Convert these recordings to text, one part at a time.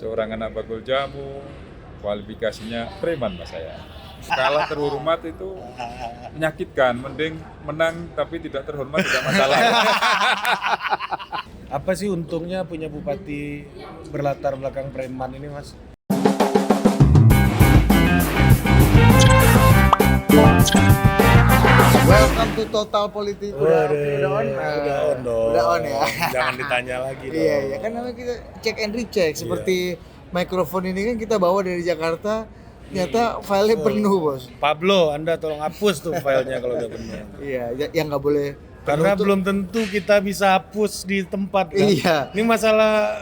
seorang anak bakul jamu, kualifikasinya preman mas saya. Kalah terhormat itu menyakitkan, mending menang tapi tidak terhormat tidak masalah. Apa sih untungnya punya bupati berlatar belakang preman ini, Mas? Welcome to Total Politik. Udah on? Udah on dong. Udah on ya. Jangan ditanya lagi dong. Iya, kan namanya kita check and recheck. Seperti mikrofon ini kan kita bawa dari Jakarta, ternyata filenya penuh, Bos. Pablo, Anda tolong hapus tuh filenya kalau udah penuh. Iya, yang nggak boleh Karena penuh tuh- belum tentu kita bisa hapus di tempat kan. Iya. Ini masalah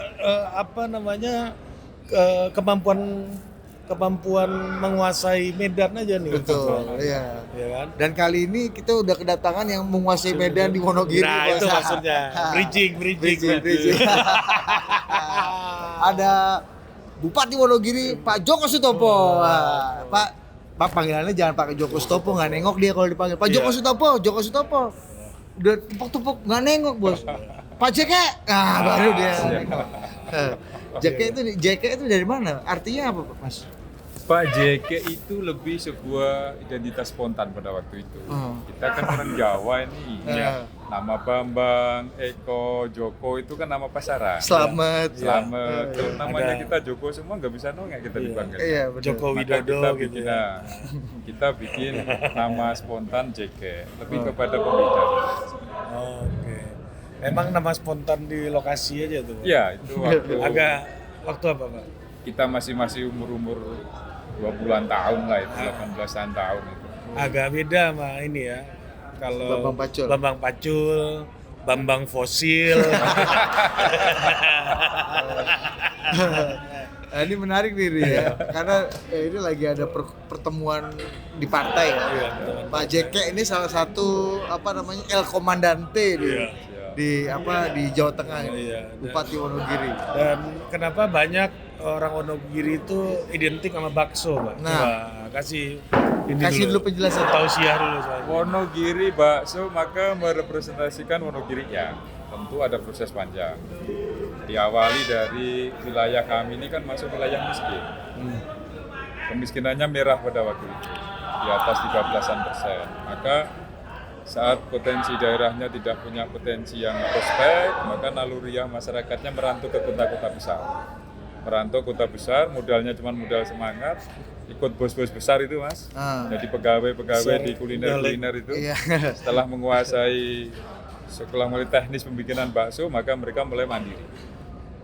kemampuan menguasai medan aja nih. Betul, iya. Ya kan? Dan kali ini kita udah kedatangan yang menguasai medan di Wonogiri. Nah, Bos. itu maksudnya. Bridging. Ada Bupati Wonogiri, Pak Joko Sutopo. Wah, Pak panggilannya jangan Pak Joko Sutopo, nggak nengok dia kalau dipanggil. Pak Joko Sutopo. Udah tepuk-tepuk nggak nengok, Bos. Pak JK, baru dia nengok. JK itu dari mana? Artinya apa, Mas? Pak JK itu lebih sebuah identitas spontan pada waktu itu. Kita kan orang Jawa ini, nama Bambang, Eko, Joko itu kan nama pasaran. Selamat. Kalau namanya Ada- kita Joko semua nggak bisa nongak kita dipanggil. Iya, benar. Joko Maka Widodo kita gitu bikin, ya. kita bikin nama spontan JK, lebih kepada pembeda. Oke. Emang nama spontan di lokasi aja tuh. Ya itu Waktu apa, Pak? kita masih umur 20-an tahun lah itu, 18-an tahun itu. Agak beda sama ini ya. Kalau Bambang Pacul. Bambang Fosil. Nah, ini menarik nih Ri, ya, karena ini lagi ada pertemuan di partai ya. Pak JK ini salah satu El Komandante di Jawa Tengah ini, Iya. Bupati Wonogiri. Dan kenapa banyak orang Wonogiri itu identik sama bakso, Pak? Nah. Coba kasih Dulu penjelasan. tausiah dulu soalnya. Wonogiri bakso maka merepresentasikan Wonogirinya. Tentu ada proses panjang. Diawali dari wilayah kami ini kan masuk wilayah miskin. Kemiskinannya merah pada waktu itu, di atas 13%. Maka saat potensi daerahnya tidak punya potensi yang prospek, maka naluriah masyarakatnya merantau ke kota-kota besar. Merantau kota besar, modalnya cuma modal semangat, ikut bos-bos besar itu mas. Jadi pegawai-pegawai di kuliner-kuliner itu, Iya. setelah menguasai sekolah mulai teknis pembikinan bakso, maka mereka mulai mandiri.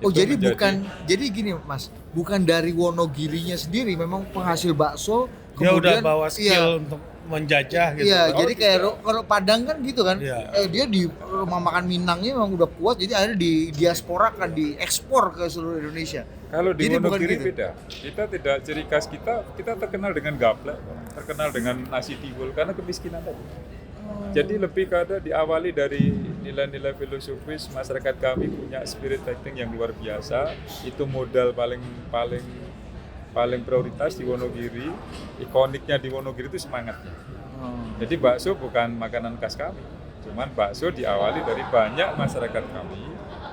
Oh Itu jadi menjadi- jadi gini Mas, bukan dari Wonogirinya sendiri, memang penghasil bakso. Dia udah kemudian- bawa skill iya. untuk menjajah gitu. Iya, Pak. jadi kayak kalau Padang kan gitu kan, Iya. dia di rumah makan Minangnya memang udah kuat, jadi akhirnya di diaspora kan diekspor ke seluruh Indonesia. Kalau di Jadi bukan Wonogiri gitu. beda. Kita tidak, ciri khas kita terkenal dengan gaplek, terkenal dengan nasi tiwul karena kemiskinan tadi. Jadi lebih kada diawali dari nilai-nilai filosofis, masyarakat kami punya spirit fighting yang luar biasa. Itu modal paling prioritas di Wonogiri. Ikoniknya di Wonogiri itu semangatnya. Jadi bakso bukan makanan khas kami. Cuman bakso diawali dari banyak masyarakat kami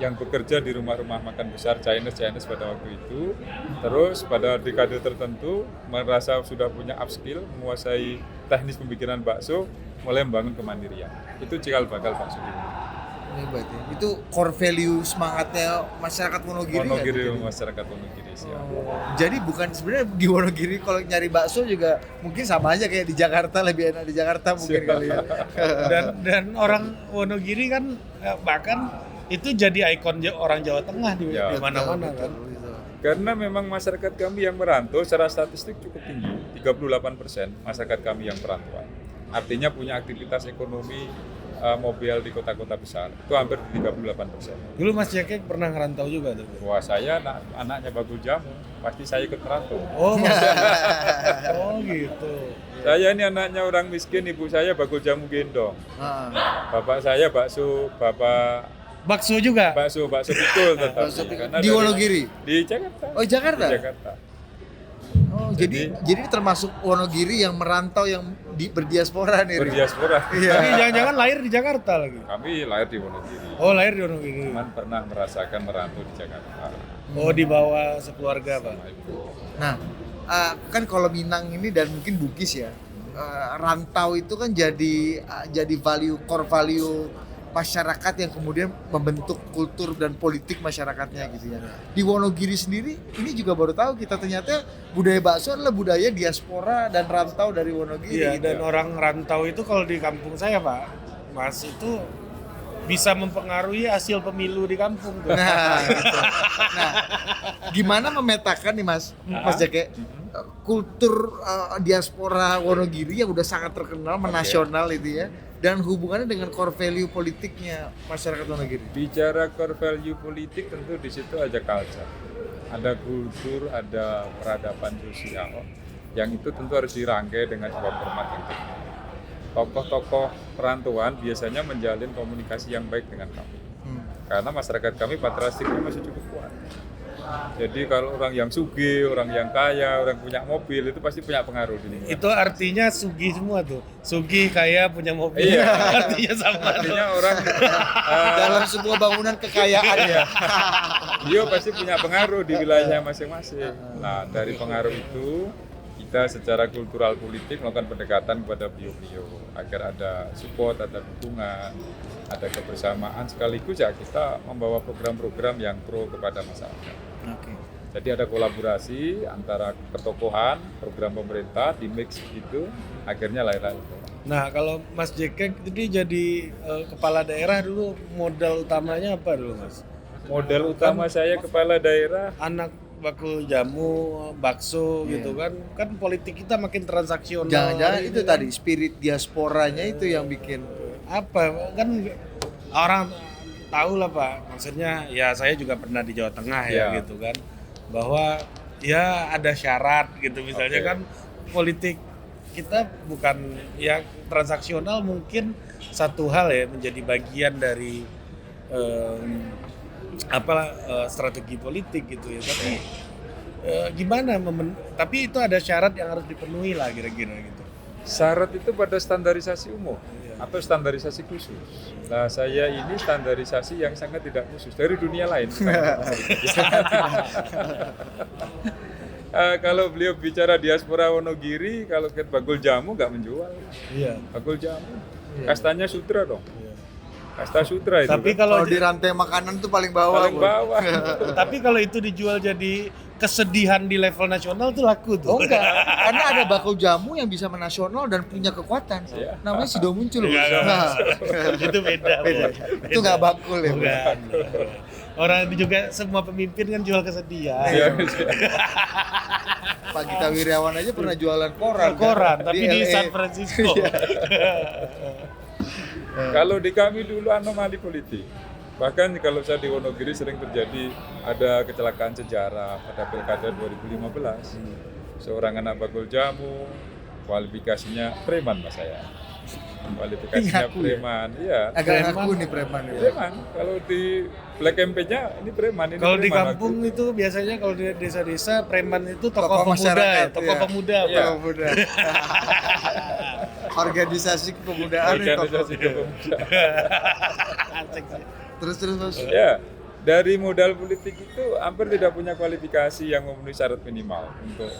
yang bekerja di rumah-rumah makan besar Chinese pada waktu itu. Terus pada dekade tertentu merasa sudah punya upskill, menguasai teknis pembikinan bakso, mulai membangun kemandirian. Itu cikal bakal bakso. Hebat ya. Itu core value semangatnya masyarakat Wonogiri. Wonogiri, kan? masyarakat Wonogiri siap. Jadi bukan sebenarnya di Wonogiri kalau nyari bakso juga mungkin sama aja kayak di Jakarta, lebih enak di Jakarta mungkin kali ya. Dan orang Wonogiri kan bahkan itu jadi ikon orang Jawa Tengah di Ya. mana-mana kan. Karena memang masyarakat kami yang merantau secara statistik cukup tinggi, 38% masyarakat kami yang perantauan. Artinya punya aktivitas ekonomi mobil di kota-kota besar, itu hampir 38%. Dulu Mas Jekek pernah ngerantau juga tuh. Wah saya anaknya Bagul Jamu, pasti saya ikut merantau. Oh, maksudnya. Oh gitu. Saya ini anaknya orang miskin, ibu saya Bagul Jamu gendong. Bapak saya Bakso juga. bakso pikul tetap. Bakso pikul. Karena Di dari- Wonogiri? Di Jakarta. Oh Jakarta? Di Jakarta. Oh jadi termasuk Wonogiri yang merantau yang berdiaspora nih. Ri? Berdiaspora. Iya. Tapi jangan-jangan lahir di Jakarta lagi. Kami lahir di Wonogiri. Oh, lahir di Wonogiri. Cuman pernah merasakan merantau di Jakarta. Oh, dibawa sekeluarga, Pak. Nah, kan kalau Minang ini dan mungkin Bugis ya, rantau itu kan jadi core value masyarakat yang kemudian membentuk kultur dan politik masyarakatnya gitu ya. Di Wonogiri sendiri ini juga baru tahu kita ternyata budaya bakso adalah budaya diaspora dan rantau dari Wonogiri. Iya, gitu. dan orang rantau itu kalau di kampung saya, Pak, Mas, itu bisa mempengaruhi hasil pemilu di kampung tuh. Nah, gitu. Nah, gimana memetakan nih Mas Jake, kultur diaspora Wonogiri yang udah sangat terkenal, menasional itu ya, dan hubungannya dengan core value politiknya masyarakat Wonogiri. Bicara core value politik tentu di situ ada culture, ada kultur, ada peradaban sosial yang itu tentu harus dirangkai dengan sebuah format yang tepat. Tokoh-tokoh perantauan biasanya menjalin komunikasi yang baik dengan kami karena masyarakat kami patrastiknya masih cukup kuat. Jadi kalau orang yang sugih, orang yang kaya, orang punya mobil itu pasti punya pengaruh di lingkungan. Itu artinya sugih semua tuh. Sugih, kaya, punya mobil. Iya. Artinya sama. Artinya orang Dalam sebuah bangunan kekayaan ya. dia pasti punya pengaruh di wilayahnya masing-masing. Nah, dari pengaruh itu kita secara kultural politik melakukan pendekatan kepada beliau-beliau agar ada support, ada dukungan, ada kebersamaan, sekaligus ya kita membawa program-program yang pro kepada masyarakat. Oke. Jadi ada kolaborasi antara ketokohan, program pemerintah di mix itu, akhirnya lahirlah itu. Nah, kalau Mas Jekek ini jadi kepala daerah dulu, modal utamanya apa dulu, Mas? Modal utama saya kepala daerah Anak bakul jamu, bakso gitu kan. Kan politik kita makin transaksional. Jangan-jangan gitu itu kan. tadi spirit diasporanya itu yang bikin. Apa kan orang tahu lah Pak, maksudnya ya saya juga pernah di Jawa Tengah ya Ya. gitu kan, bahwa ya ada syarat gitu misalnya Oke. kan politik kita bukan ya transaksional, mungkin satu hal ya menjadi bagian dari strategi politik gitu ya, tapi gimana tapi itu ada syarat yang harus dipenuhi lah kira-kira gitu. syarat itu pada standarisasi umum atau standarisasi khusus. Nah, saya ini standarisasi yang sangat tidak khusus dari dunia lain. Kalau beliau bicara diaspora Wonogiri, kalau ke Bagul Jamu nggak menjual. Iya. Bagul Jamu, kastanya sutra dong. Kasta sutra itu. Tapi kan. Kalau kalau di rantai makanan tuh paling bawah. paling Bu. bawah. tapi kalau itu dijual jadi kesedihan di level nasional tuh laku tuh. Oh enggak, karena ada bakul jamu yang bisa menasional dan punya kekuatan. Iya. Namanya Sido Muncul. Bu. Enggak, Nah, itu beda. beda. Itu nggak bakul ya. Bu. Bukan. Orang juga semua pemimpin kan jual kesedihan. Iya, Pak Gita Wirjawan aja pernah jualan koran. Koran, kan? tapi di LA. San Francisco. Kalau di kami dulu anomali politik. Bahkan kalau saya di Wonogiri sering terjadi ada kecelakaan sejarah pada Pilkada 2015. Seorang anak bakul jamu, kualifikasinya preman mas saya. Kualifikasinya Ngaku ya? preman, iya. Agak Preman. ngaku nih preman. Ya. Preman. Kalau di Black campaign-nya ini preman. Ini Kalau di preman kampung aku. itu biasanya kalau di desa-desa preman itu Tokoh tokoh pemuda, masyarakat, ya, tokoh iya. pemuda. Iya. Pak. Tokoh muda. Organisasi kepemudaan nih tokoh. Organisasi kepemudaan. Asik sih. Terus Mas. Ya, dari modal politik itu hampir tidak punya kualifikasi yang memenuhi syarat minimal untuk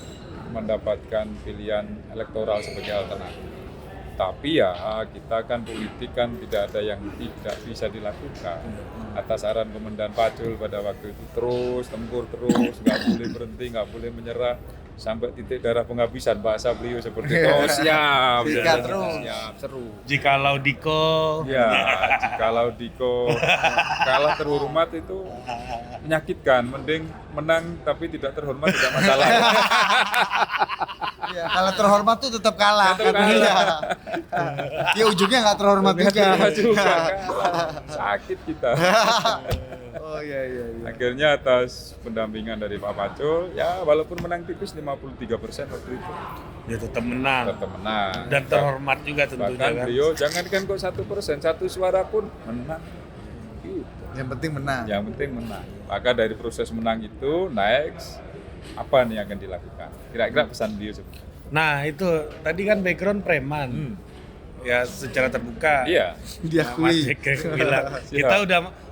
mendapatkan pilihan elektoral sebagai alternatif. Tapi ya kita kan politik kan tidak ada yang tidak bisa dilakukan. Atas saran Komandan Pacul pada waktu itu terus tempur terus, nggak boleh berhenti, nggak boleh menyerah sampai titik darah penghabisan, bahasa beliau seperti itu. Oh siap, Sikat terus. siap, seru. Jikalau Diko Ya, kalau Diko kalah terhormat itu menyakitkan. Mending menang tapi tidak terhormat tidak masalah. Ya, kalau terhormat tuh tetap kalah. Tetap kan? kalah. Ya ujungnya nggak terhormat juga. Terhormat juga, kalah. Sakit kita. Oh iya. Akhirnya atas pendampingan dari Pak Pacul, ya walaupun menang tipis 53% waktu itu, dia tetap menang tetap menang. dan terhormat juga tentunya Bahkan kan. beliau jangankan kok 1%, 1 suara pun menang. Gitu. Yang penting menang. Yang penting menang. Maka dari proses menang itu next apa nih yang akan dilakukan? Kira-kira pesan beliau seperti itu. Nah itu tadi kan background preman. ya secara terbuka. Iya. Mas Diakui. Jekek bilang kita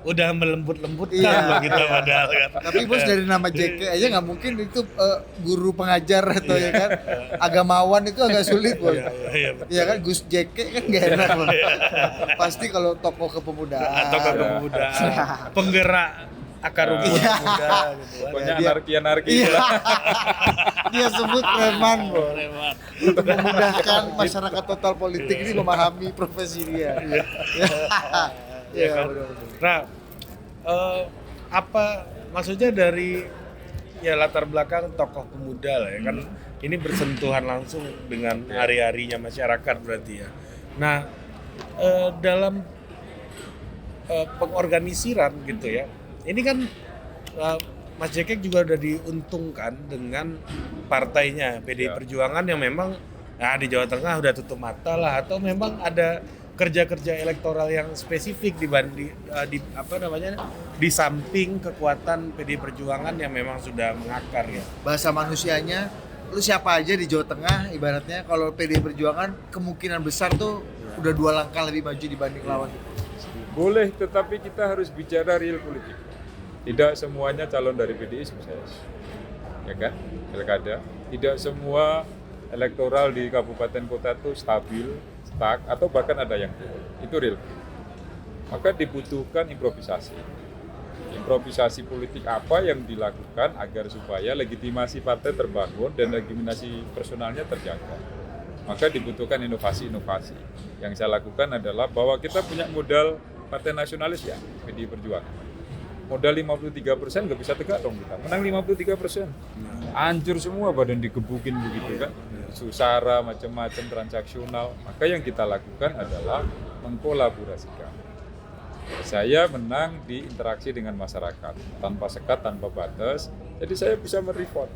udah melembut-lembutkan Iya. loh kita padahal kan. Tapi bos dari nama JK aja nggak mungkin itu guru pengajar atau ya kan agamawan itu agak sulit bos. Iya, betul. Iya kan Gus JK kan nggak enak bos. Pasti kalau tokoh kepemudaan. Atau kepemudaan, penggerak akar rumput Iya. muda gitu kan. Pokoknya dia- anarki Iya. lah. Dia sebut preman bos. Preman. Untuk memudahkan masyarakat total politik ini memahami profesi dia. Ya Iya kan? benar-benar. Nah, apa maksudnya dari ya latar belakang tokoh pemuda lah ya kan ini bersentuhan langsung dengan hari-harinya masyarakat berarti ya. Nah, dalam pengorganisiran gitu ya. Ini kan Mas Jekek juga udah diuntungkan dengan partainya PDI Ya. Perjuangan yang memang di Jawa Tengah udah tutup mata lah atau memang ada kerja-kerja elektoral yang spesifik dibanding di samping kekuatan PDI Perjuangan yang memang sudah mengakar ya. Bahasa manusianya, lu siapa aja di Jawa Tengah ibaratnya kalau PDI Perjuangan kemungkinan besar tuh udah 2 langkah lebih maju dibanding lawan. Boleh, tetapi kita harus bicara real politik. Tidak semuanya calon dari PDI sukses, ya kan? Pilkada. Tidak semua elektoral di kabupaten kota itu stabil, stuck, atau bahkan ada yang turun. Itu real. Maka dibutuhkan improvisasi. Improvisasi politik apa yang dilakukan agar supaya legitimasi partai terbangun dan legitimasi personalnya terjaga. Maka dibutuhkan inovasi-inovasi. Yang saya lakukan adalah bahwa kita punya modal partai nasionalis ya, PDI Perjuangan. Modal 53% nggak bisa tegak dong kita. Menang 53%. Hancur semua badan digebukin begitu kan. Susara, macam-macam, transaksional. Maka yang kita lakukan adalah mengkolaborasikan. Saya menang di interaksi dengan masyarakat. Tanpa sekat, tanpa batas. Jadi saya bisa mereport.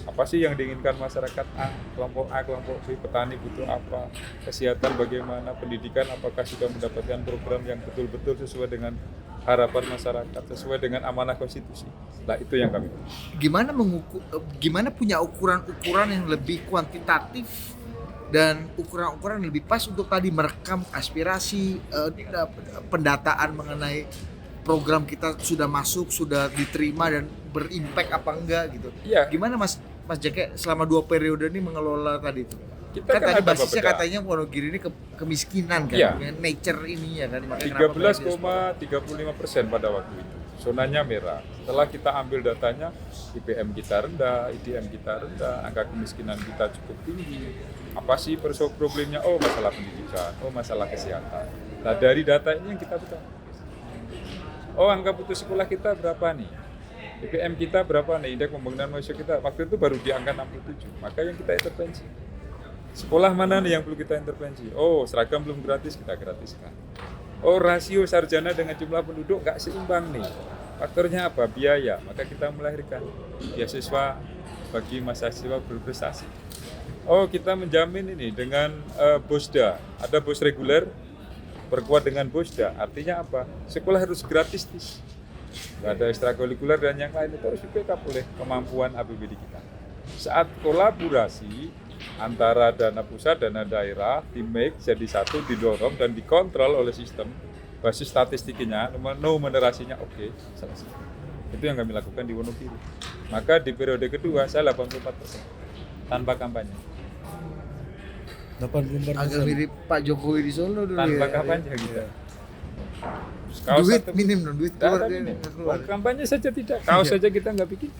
Apa sih yang diinginkan masyarakat A, kelompok B, petani butuh apa, kesehatan bagaimana, pendidikan apakah sudah mendapatkan program yang betul-betul sesuai dengan harapan masyarakat, sesuai dengan amanah konstitusi. Nah itu yang kami. Gimana punya ukuran-ukuran yang lebih kuantitatif dan ukuran-ukuran yang lebih pas untuk tadi merekam aspirasi, pendataan mengenai program kita sudah masuk, sudah diterima dan berimpact apa enggak gitu. Iya. Gimana Mas Jeke selama 2 periode ini mengelola tadi itu? Kita Kan tadi ada basisnya beberapa. katanya Wonogiri ini kemiskinan kan, Iya. nature ini ya kan. Makanya kenapa dia 13,35% pada waktu itu. Zonanya merah. Setelah kita ambil datanya, IPM kita rendah, IDM kita rendah, angka kemiskinan kita cukup tinggi. Apa sih problemnya? Oh masalah pendidikan, oh masalah kesehatan. Nah dari data ini yang kita buka. Oh angka putus sekolah kita berapa nih? IPM kita berapa nih? Indeks pembangunan manusia kita waktu itu baru di angka 67. Maka yang kita intervensi. Sekolah mana nih yang perlu kita intervensi? Oh seragam belum gratis, kita gratiskan. Oh rasio sarjana dengan jumlah penduduk nggak seimbang nih. Faktornya apa? Biaya. Maka kita melahirkan beasiswa bagi mahasiswa berprestasi. Oh kita menjamin ini dengan BOSDA. Ada BOS reguler, berkuat dengan BOSDA. Artinya apa? Sekolah harus gratis. Nggak ada ekstrakurikuler dan yang lain itu harus di-backup oleh kemampuan APBD kita. Saat kolaborasi antara dana pusat, dana daerah, di-make jadi satu, didorong dan dikontrol oleh sistem, basis statistiknya, numerasinya oke, selesai. Itu yang kami lakukan di Wonogiri. Maka di periode kedua saya 84% tanpa kampanye. 84%. agak mirip Pak Jokowi di Solo dulu Tanpa ya. kampanye gitu. Duit minim dong, duit keluar Nggak ada dia minim. nggak keluar. Kampanye saja tidak. Kaos saja kita nggak bikin.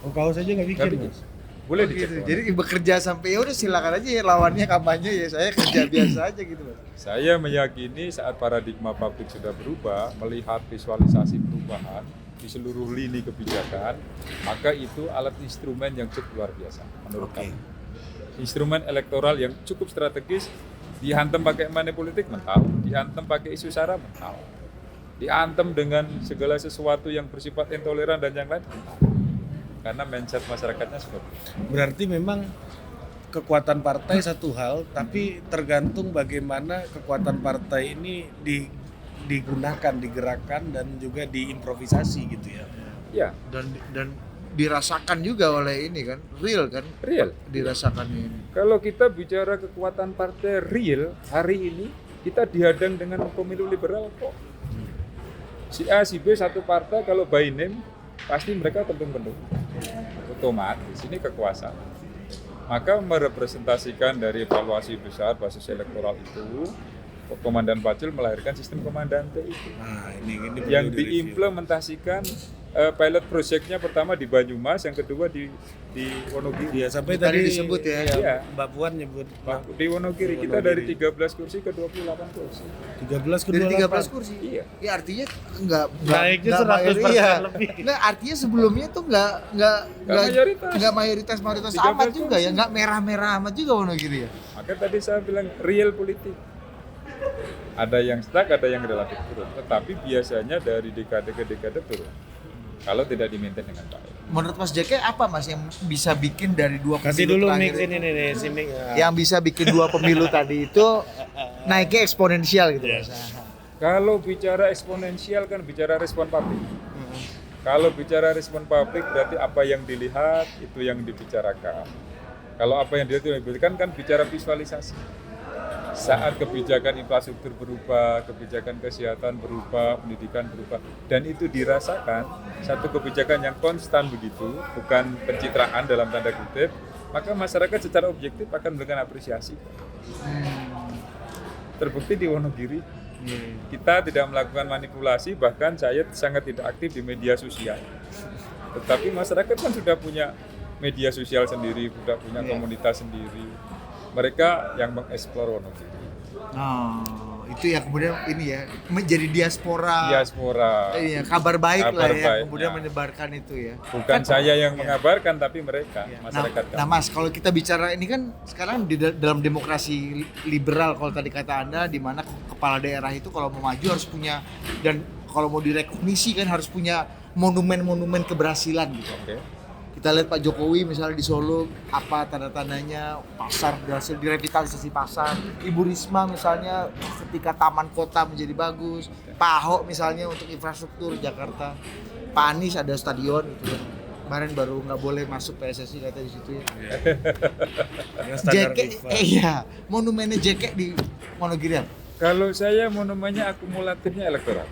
Oh kaos aja nggak bikin. Nggak bikin. Mas? Boleh Oh, dicek. gitu. Jadi bekerja sampai ya udah silakan aja ya lawannya kampanye ya saya kerja biasa aja gitu Mas. Saya meyakini saat paradigma publik sudah berubah, melihat visualisasi perubahan di seluruh lini kebijakan, maka itu alat instrumen yang cukup luar biasa menurut kami. Instrumen elektoral yang cukup strategis, dihantam pakai money politik mental, dihantam pakai isu sara mental, dihantam dengan segala sesuatu yang bersifat intoleran dan yang lain mental. Karena mindset masyarakatnya seperti itu. Berarti memang kekuatan partai satu hal, tapi tergantung bagaimana kekuatan partai ini digunakan, digerakkan dan juga diimprovisasi gitu ya. Ya, Dan dirasakan juga oleh ini kan, real kan, Real. dirasakan ini. Kalau kita bicara kekuatan partai real hari ini, kita dihadang dengan pemilu liberal kok. Si A, si B satu partai kalau by name pasti mereka pentung-pentung. Otomatis ini kekuasaan. Maka merepresentasikan dari evaluasi besar basis elektoral itu, Komandan Pacul melahirkan sistem komandante itu. Nah, ini Yang perlu direview. diimplementasikan pilot projectnya pertama di Banyumas, yang kedua di Wonogiri. Iya, sampai Tadi tadi disebut ya. Iya. Mbak Puan nyebut Di Wonogiri kita dari 13 kursi ke 28 kursi. 13 ke Dari 13 28. kursi. Iya. Ya artinya enggak Naiknya 100% iya. lebih. Enggak, artinya sebelumnya tuh enggak mayoritas. enggak mayoritas 13 amat juga ya, kursi. enggak merah-merah amat juga Wonogiri ya. Maka tadi saya bilang real politik. Ada yang stuck, ada yang relatif turun. Tetapi biasanya dari dekade ke dekade turun. Kalau tidak di-maintain dengan baik. Menurut Mas Jeke apa Mas yang bisa bikin dari dua Kasih pemilu dulu terakhir mix ini nih, si mix. yang bisa bikin dua pemilu tadi itu naiknya eksponensial gitu Iya. Mas. Kalau bicara eksponensial kan bicara respon publik. Kalau bicara respon publik berarti apa yang dilihat itu yang dibicarakan. Kalau apa yang dilihat itu yang dibicarakan kan bicara visualisasi. Saat kebijakan infrastruktur berubah, kebijakan kesehatan berubah, pendidikan berubah, dan itu dirasakan satu kebijakan yang konstan begitu, bukan pencitraan dalam tanda kutip, maka masyarakat secara objektif akan memberikan apresiasi. Terbukti di Wonogiri, kita tidak melakukan manipulasi, bahkan saya sangat tidak aktif di media sosial. Tetapi masyarakat kan sudah punya media sosial sendiri, sudah punya komunitas sendiri. Mereka yang mengeksplor Wonogiri. Oh, itu ya kemudian ini ya menjadi diaspora. Iya, kabar baik lah Kabar ya, baik, kemudian ya. menyebarkan itu ya. Bukan saya yang mengabarkan, tapi mereka, masyarakat. Nah Mas, kalau kita bicara ini kan sekarang di dalam demokrasi liberal, kalau tadi kata Anda, di mana kepala daerah itu kalau mau maju harus punya, dan kalau mau direkognisi kan harus punya monumen-monumen keberhasilan gitu. Oke. Kita lihat Pak Jokowi misalnya di Solo, apa tanda-tandanya pasar berhasil direvitalisasi pasar. Ibu Risma misalnya ketika taman kota menjadi bagus. Pak Ahok misalnya untuk infrastruktur Jakarta. Pak Anies ada stadion gitu kan. Kemarin baru nggak boleh masuk PSSI kata di situ ya. Yang standar JK, FIFA. iya, monumennya JK di Wonogiri. Kalau saya monumennya akumulatifnya elektoral.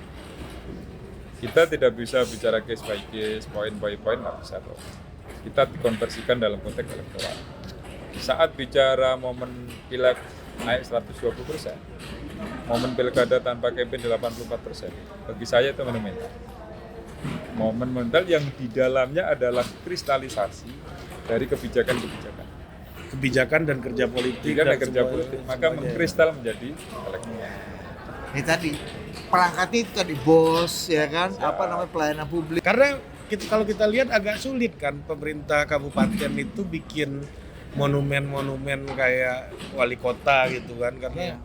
Kita tidak bisa bicara case by case, point by point, nggak bisa dong. Kita dikonversikan dalam konteks elektoral. Saat bicara momen pileg naik 120%, momen pilkada tanpa campaign 84%, bagi saya itu monumental. Monumental yang di dalamnya adalah kristalisasi dari kebijakan-kebijakan. Kebijakan dan kerja politik Kebijakan dan kerja semua- politik, maka semuanya. mengkristal menjadi elektoral. Ini tadi perangkatnya itu tadi bos ya kan, apa namanya pelayanan publik. Karena kalau kita lihat agak sulit kan pemerintah kabupaten itu bikin monumen-monumen kayak wali kota gitu kan, karena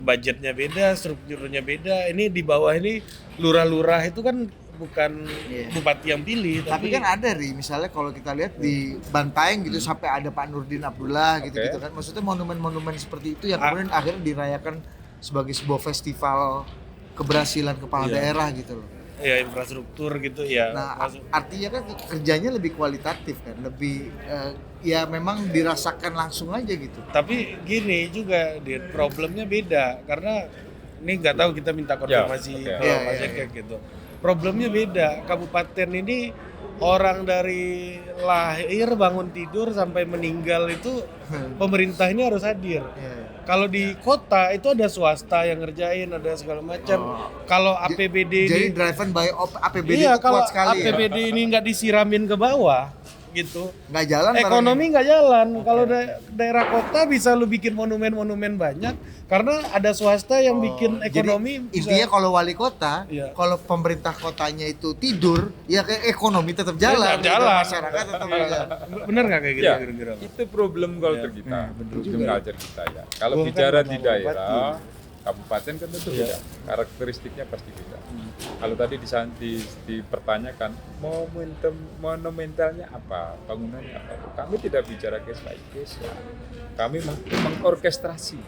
budgetnya beda, strukturnya beda. Ini di bawah ini lurah-lurah itu kan bukan bupati yang pilih, Tapi kan ada nih, misalnya kalau kita lihat di Bantaeng gitu sampai ada Pak Nurdin Abdullah gitu-gitu kan. Maksudnya monumen-monumen seperti itu yang kemudian akhirnya dirayakan sebagai sebuah festival keberhasilan kepala daerah gitu loh. ya infrastruktur gitu ya. Nah, artinya kan kerjanya lebih kualitatif kan, lebih ya memang dirasakan langsung aja gitu. Tapi gini juga, Dit, problemnya beda karena ini nggak tahu, kita minta konfirmasi oke. ke Mas Eke gitu. Problemnya beda. Kabupaten ini orang dari lahir, bangun tidur sampai meninggal itu pemerintah ini harus hadir. Kalau di kota itu ada swasta yang ngerjain, ada segala macam. Kalau APBD Jadi ini, driven by APBD iya, itu kalau kuat sekali ya. APBD ini nggak disiramin ke bawah gitu, Nggak jalan ekonomi nggak jalan. Kalau daerah kota bisa lu bikin monumen-monumen banyak karena ada swasta yang bikin ekonomi. Jadi, intinya kalau wali kota, Iya. kalau pemerintah kotanya itu tidur, ya kayak ekonomi tetap jalan. Tetap jalan. Masyarakat tetap jalan. Bener nggak kayak gitu Ya, kira-kira? itu problem culture kita, problem culture kita ya. Kalau Gua kan bicara memang di daerah, kabupaten kan tentu beda, karakteristiknya pasti beda. Kalau tadi dipertanyakan monumentalnya apa, bangunannya apa, kami tidak bicara case by case ya. Kami mengorkestrasi.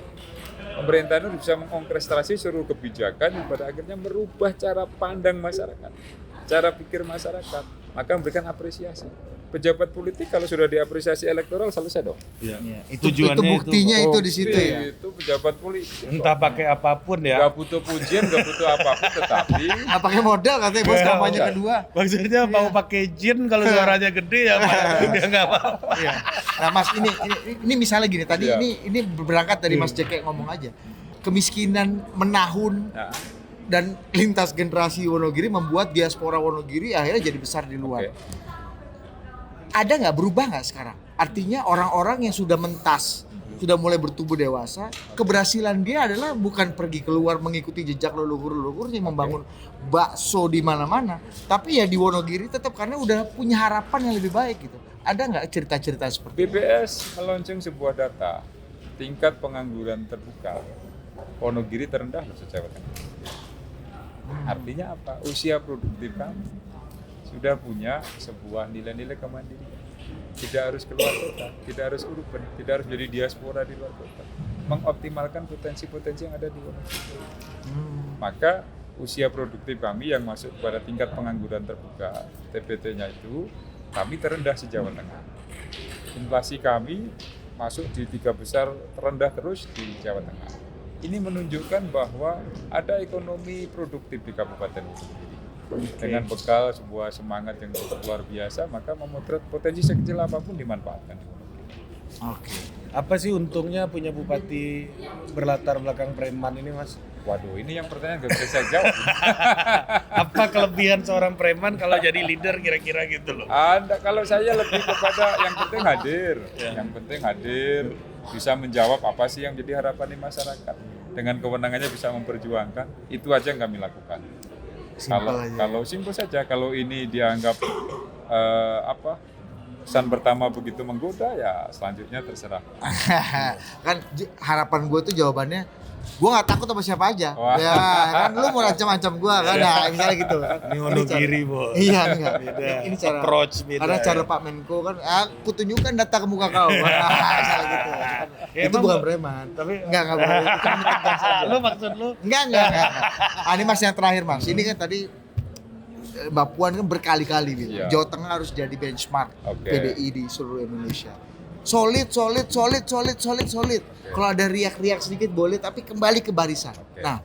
Pemerintah itu bisa mengorkestrasi seluruh kebijakan yang pada akhirnya merubah cara pandang masyarakat, cara pikir masyarakat. maka memberikan apresiasi. Pejabat politik kalau sudah diapresiasi elektoral selesai dong. Iya. Iya, itu Tujuannya buktinya itu di situ Oke, ya. Itu pejabat politik. entah pakai apapun ya. Gak butuh pujian, gak butuh apapun, tetapi Nggak pakai modal katanya bos kampanye kedua. Maksudnya mau pakai jin kalau suaranya gede ya dia nggak apa-apa. Iya. Nah Mas ini misalnya gini tadi Iya. ini berangkat dari Mas Jeke ngomong aja. Kemiskinan menahun nah, dan lintas generasi Wonogiri membuat diaspora Wonogiri akhirnya jadi besar di luar. oke. Ada nggak berubah nggak sekarang? Artinya orang-orang yang sudah mentas, sudah mulai bertumbuh dewasa, keberhasilan dia adalah bukan pergi keluar mengikuti jejak leluhur-leluhurnya membangun bakso di mana-mana, tapi ya di Wonogiri tetap karena udah punya harapan yang lebih baik gitu. Ada nggak cerita-cerita seperti itu? BPS meluncurkan sebuah data tingkat pengangguran terbuka Wonogiri terendah loh se-Jawa Tengah. Artinya apa? Usia produktif kami sudah punya sebuah nilai-nilai kemandirian. Tidak harus keluar kota, tidak harus urban, tidak harus jadi diaspora di luar kota. Mengoptimalkan potensi-potensi yang ada di Wonogiri. Maka usia produktif kami yang masuk pada tingkat pengangguran terbuka TPT-nya itu kami terendah se-Jawa Tengah. Inflasi kami masuk di 3 besar terendah terus di Jawa Tengah. Ini menunjukkan bahwa ada ekonomi produktif di Kabupaten Wonogiri. Dengan bekal sebuah semangat yang luar biasa, maka memotret potensi sekecil apapun dimanfaatkan. Oke. Apa sih untungnya punya bupati berlatar belakang preman ini, Mas? Waduh, ini yang pertanyaan gak bisa saya jawab. Apa kelebihan seorang preman kalau jadi leader kira-kira gitu loh? Anda, kalau saya lebih kepada yang penting hadir, yang penting hadir, bisa menjawab apa sih yang jadi harapan di masyarakat. Dengan kewenangannya bisa memperjuangkan, itu aja yang kami lakukan. Kalau simpel saja, kalau ini dianggap pesan pertama begitu menggoda, ya selanjutnya terserah. Kan harapan gue tuh jawabannya gue nggak takut sama siapa aja. Wah. Ya kan lu mau ancam-ancam gue kan, nah misalnya gitu. Ini Wonogiri, Bos. Iya enggak. Beda. Ini cara Approach beda. karena cara Pak Menko kan, aku tunjukkan data ke muka kau. Misalnya gitu. Ya, Itu emang bukan Bu- preman. Tapi Enggak boleh. Itu kan tegas aja. lu maksud lu? Enggak. Ah, ini Mas yang terakhir Mas. Ini kan tadi Mbak Puan kan berkali-kali bilang Iya. Jawa Tengah harus jadi benchmark Oke. PDI di seluruh Indonesia. Solid. Kalau ada riak-riak sedikit boleh, tapi kembali ke barisan. Oke. Nah,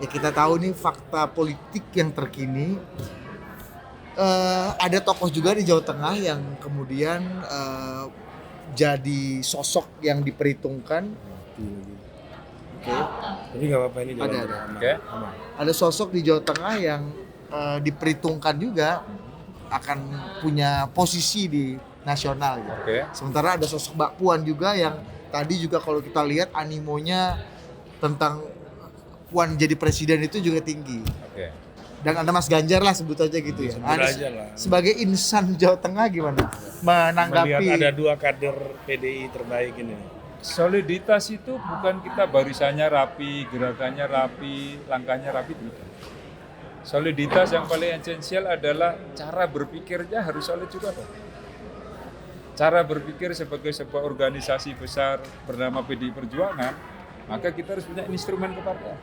ya kita tahu nih fakta politik yang terkini. Ada tokoh juga di Jawa Tengah yang kemudian jadi sosok yang diperhitungkan. Oke. Jadi nggak apa-apa ini Ada. jalan. Oke. Ada sosok di Jawa Tengah yang diperhitungkan juga akan punya posisi di nasional gitu. Oke. Sementara ada sosok Mbak Puan juga yang tadi juga kalau kita lihat animonya tentang Puan jadi presiden itu juga tinggi. Oke. Dan ada Mas Ganjar lah sebut aja gitu ya. Sebut Ada- aja lah. Sebagai insan Jawa Tengah gimana menanggapi? Melihat ada 2 kader PDI terbaik ini. Soliditas itu bukan kita barisannya rapi, gerakannya rapi, langkahnya rapi, tidak. Soliditas yang paling esensial adalah cara berpikirnya harus solid juga dong. Cara berpikir sebagai sebuah organisasi besar bernama PDI Perjuangan, maka kita harus punya instrumen kepartean.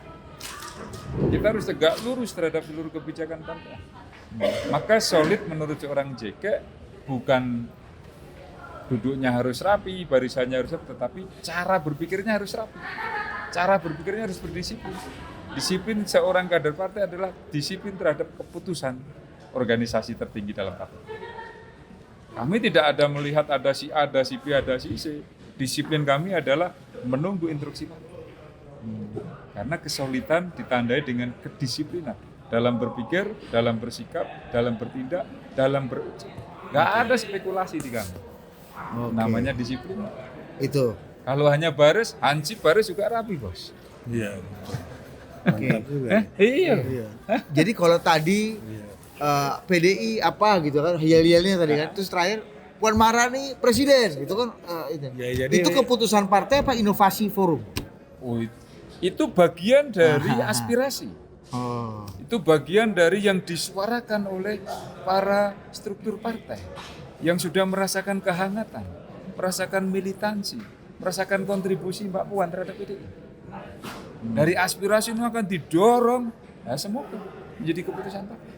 Kita harus tegak lurus terhadap seluruh kebijakan partai. Maka solid menurut seorang JK bukan duduknya harus rapi, barisannya harus rapi, tetapi cara berpikirnya harus rapi. Cara berpikirnya harus berdisiplin. Disiplin seorang kader partai adalah disiplin terhadap keputusan organisasi tertinggi dalam partai. Kami tidak ada melihat ada si A, ada si B, ada si C. Disiplin kami adalah menunggu instruksi partai. Karena kesulitan ditandai dengan kedisiplinan dalam berpikir, dalam bersikap, dalam bertindak, dalam berucap. Nggak ada spekulasi di kami. Oke. Namanya disiplin. Itu. Kalau hanya baris, hansip baris juga rapi, Bos. Iya. Oke. Mantap juga. Iya. Iya. Jadi kalau tadi PDI apa gitu kan, hial-hialnya tadi kan, terus terakhir Puan Maharani presiden gitu kan, itu. Ya, jadi- Itu keputusan partai apa inovasi forum? Oh, itu bagian dari aspirasi. Oh. Itu bagian dari yang disuarakan oleh para struktur partai yang sudah merasakan kehangatan, merasakan militansi, merasakan kontribusi Mbak Puan terhadap PDI. Dari aspirasi itu akan didorong, ya semoga menjadi keputusan partai.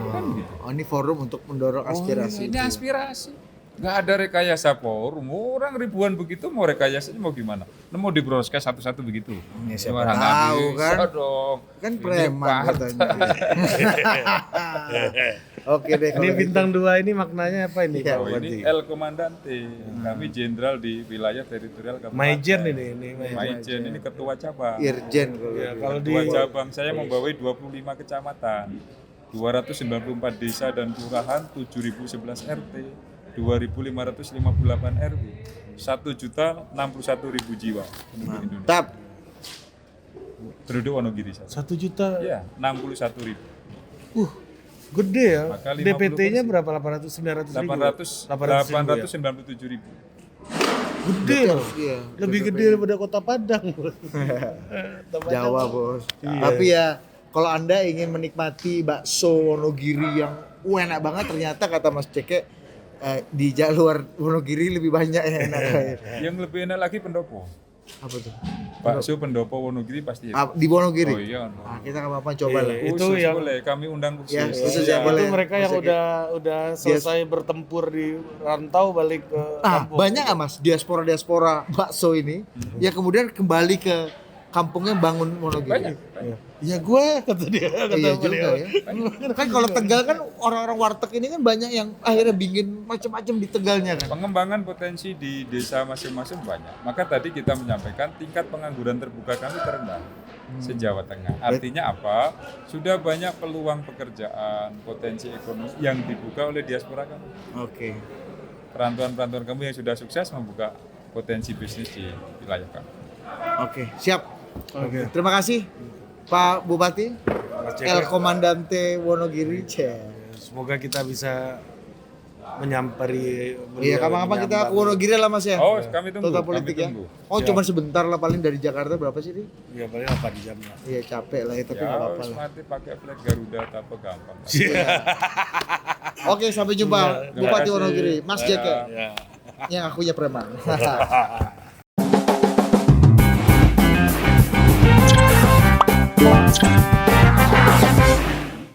Kan gitu. Oh, ini forum untuk mendorong aspirasi. Ini aspirasi. Nggak ada rekayasa forum. Orang ribuan begitu mau rekayasanya mau gimana? Mau di broadcast satu-satu begitu. Ya, siapa Orang nggak tahu bisa kan. dong. Kan Ini preman partai. katanya. Oke deh. Ini kalau bintang 2 ini maknanya apa ini Iya, Pak Oh, ini Bupati? El Komandante. Kami jenderal di wilayah teritorial Kabupaten. Maijen ini Maijen. Maijen ini ketua cabang. gitu. Irjen kalau Ya, gitu. kalau di Ketua cabang saya membawai 25 kecamatan, 294 desa dan kelurahan, 7.011 RT, 2.558 RW, 1.061.000 jiwa penduduk Indonesia. Mantap. Penduduk Wonogiri saja. 1 juta. Ya, 61.000. Gede ya. Maka 50%. DPT-nya berapa? 800 900 ribu. 897.000. Gede loh. Iya. Lebih gede daripada Kota Padang. Kota Padang. Jawa, Bos. Iya. Tapi ya kalau Anda ingin menikmati bakso Wonogiri yang enak banget, ternyata kata Mas Ceke di jalur Wonogiri lebih banyak yang enak. Yang lebih enak lagi pendopo. Apa tuh? Bakso pendopo Wonogiri pasti. Di Wonogiri. Oh iya. Nah, kita nggak apa-apa coba lah. Iya. Itu Khusus yang- boleh, kami undang khusus. Ya, khusus Iya. ya, boleh. Itu mereka yang Maksudnya udah selesai bertempur di rantau balik ke kampung. Banyak nggak Mas diaspora bakso ini yang kemudian kembali ke kampungnya bangun Wonogiri? Banyak. Ya gue kata dia Iya kata juga beliau. ya. Kan kalau Tegal kan orang-orang warteg ini kan banyak yang akhirnya bikin macam-macam di Tegalnya kan. Pengembangan potensi di desa masing-masing banyak. Maka tadi kita menyampaikan tingkat pengangguran terbuka kami terendah se-Jawa Tengah. Artinya apa? Sudah banyak peluang pekerjaan, potensi ekonomi yang dibuka oleh diaspora kami. Oke. Perantauan-perantauan kami yang sudah sukses membuka potensi bisnis di wilayah kami. Oke, siap. Oke. Terima kasih Pak Bupati Mas Ceke. El Komandante Wonogiri. Semoga kita bisa menyamperi Iya, kapan-kapan kita ke Wonogiri lah Mas ya. Oh, kami tunggu. Total Kami politik ya. tunggu. Oh, cuma sebentar lah paling dari Jakarta berapa sih ini? Ya paling 8 jam lah. Iya, capek lah ya, tapi Ya, nggak apa-apa lah. mati pakai flag Garuda apa gampang. Oke, sampai jumpa Terima Bupati kasih. Wonogiri, Mas Ya. Jeke. Ya. Yang akunya preman.